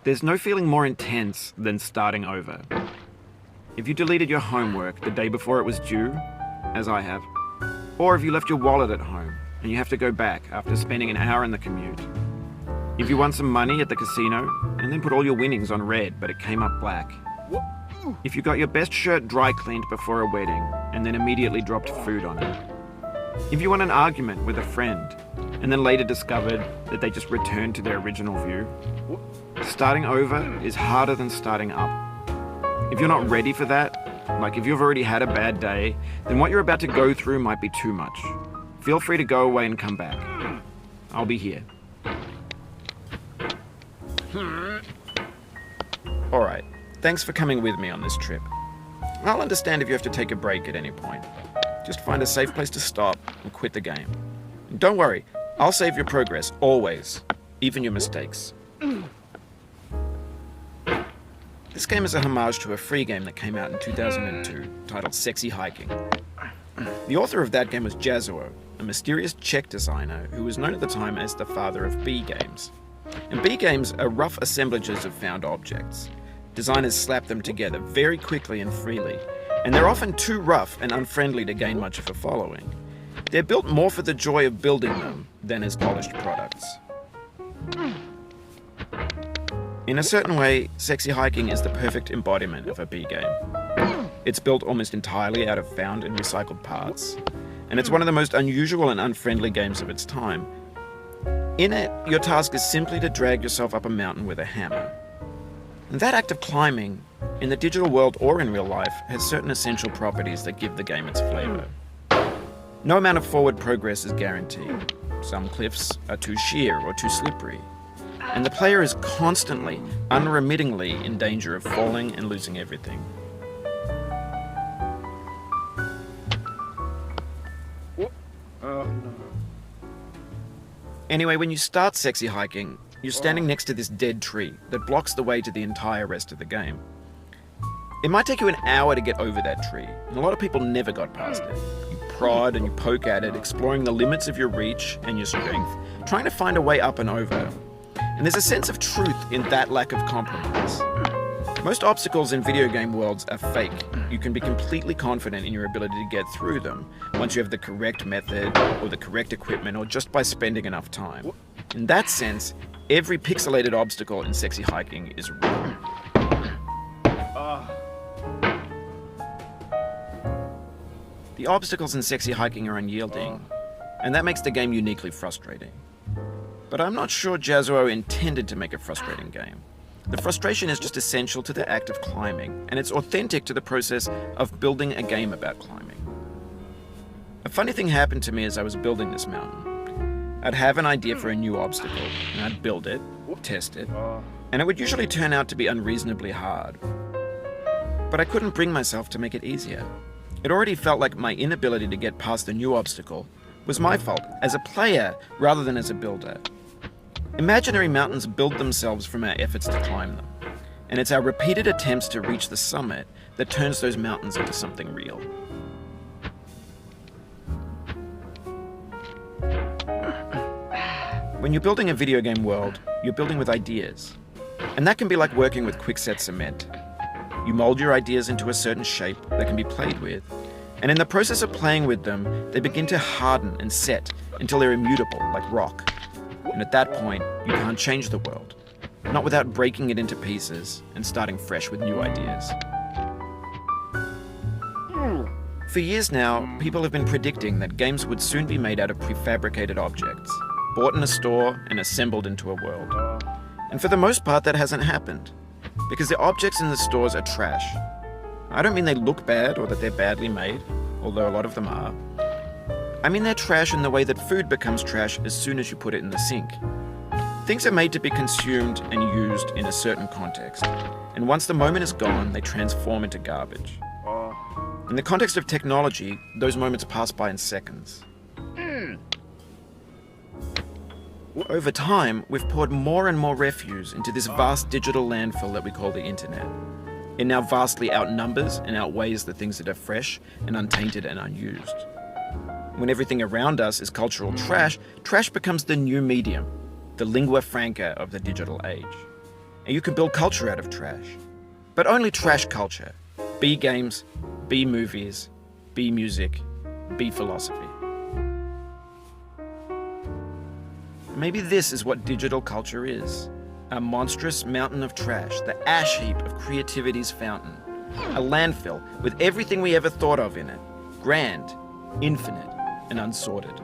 There's no feeling more intense than starting over. If you deleted your homework the day before it was due, as I have, or if you left your wallet at home and you have to go back after spending an hour in the commute. If you won some money at the casino and then put all your winnings on red but it came up black. If you got your best shirt dry cleaned before a wedding and then immediately dropped food on it. If you won an argument with a friend and then later discovered that they just returned to their original view. Starting over is harder than starting up. If you're not ready for that, like if you've already had a bad day, then what you're about to go through might be too much. Feel free to go away and come back. I'll be here. Alright, thanks for coming with me on this trip. I'll understand if you have to take a break at any point. Just find a safe place to stop and quit the game. And don't worry, I'll save your progress, always. Even your mistakes. This game is a homage to a free game that came out in 2002, titled Sexy Hiking. The author of that game was Jazuo, a mysterious Czech designer who was known at the time as the father of B games. And B games are rough assemblages of found objects. Designers slap them together very quickly and freely, and they're often too rough and unfriendly to gain much of a following. They're built more for the joy of building them than as polished products. In a certain way, Sexy Hiking is the perfect embodiment of a B game. It's built almost entirely out of found and recycled parts, and it's one of the most unusual and unfriendly games of its time. In it, your task is simply to drag yourself up a mountain with a hammer. And that act of climbing, in the digital world or in real life, has certain essential properties that give the game its flavor. No amount of forward progress is guaranteed. Some cliffs are too sheer or too slippery. And the player is constantly, unremittingly in danger of falling and losing everything. Anyway, when you start Sexy Hiking, you're standing next to this dead tree that blocks the way to the entire rest of the game. It might take you an hour to get over that tree, and a lot of people never got past it. You prod and you poke at it, exploring the limits of your reach and your strength, trying to find a way up and over. And there's a sense of truth in that lack of compromise. Most obstacles in video game worlds are fake. You can be completely confident in your ability to get through them once you have the correct method or the correct equipment or just by spending enough time. In that sense, every pixelated obstacle in Sexy Hiking is real. The obstacles in Sexy Hiking are unyielding, and that makes the game uniquely frustrating. But I'm not sure Jazuo intended to make a frustrating game. The frustration is just essential to the act of climbing, and it's authentic to the process of building a game about climbing. A funny thing happened to me as I was building this mountain. I'd have an idea for a new obstacle, and I'd build it, test it, and it would usually turn out to be unreasonably hard. But I couldn't bring myself to make it easier. It already felt like my inability to get past the new obstacle was my fault, as a player rather than as a builder. Imaginary mountains build themselves from our efforts to climb them, and it's our repeated attempts to reach the summit that turns those mountains into something real. When you're building a video game world, you're building with ideas, and that can be like working with quickset cement. You mold your ideas into a certain shape that can be played with, and in the process of playing with them, they begin to harden and set until they're immutable, like rock. And at that point, you can't change the world, not without breaking it into pieces and starting fresh with new ideas. For years now, people have been predicting that games would soon be made out of prefabricated objects, bought in a store and assembled into a world. And for the most part, that hasn't happened, because the objects in the stores are trash. I don't mean they look bad or that they're badly made, although a lot of them are. I mean they're trash in the way that food becomes trash as soon as you put it in the sink. Things are made to be consumed and used in a certain context, and once the moment is gone, they transform into garbage. In the context of technology, those moments pass by in seconds. Over time, we've poured more and more refuse into this vast digital landfill that we call the internet. It now vastly outnumbers and outweighs the things that are fresh and untainted and unused. When everything around us is cultural trash, trash becomes the new medium, the lingua franca of the digital age. And you can build culture out of trash. But only trash culture. B games, B movies, B music, B philosophy. Maybe this is what digital culture is. A monstrous mountain of trash, the ash heap of creativity's fountain. A landfill with everything we ever thought of in it. Grand, infinite, and unsorted.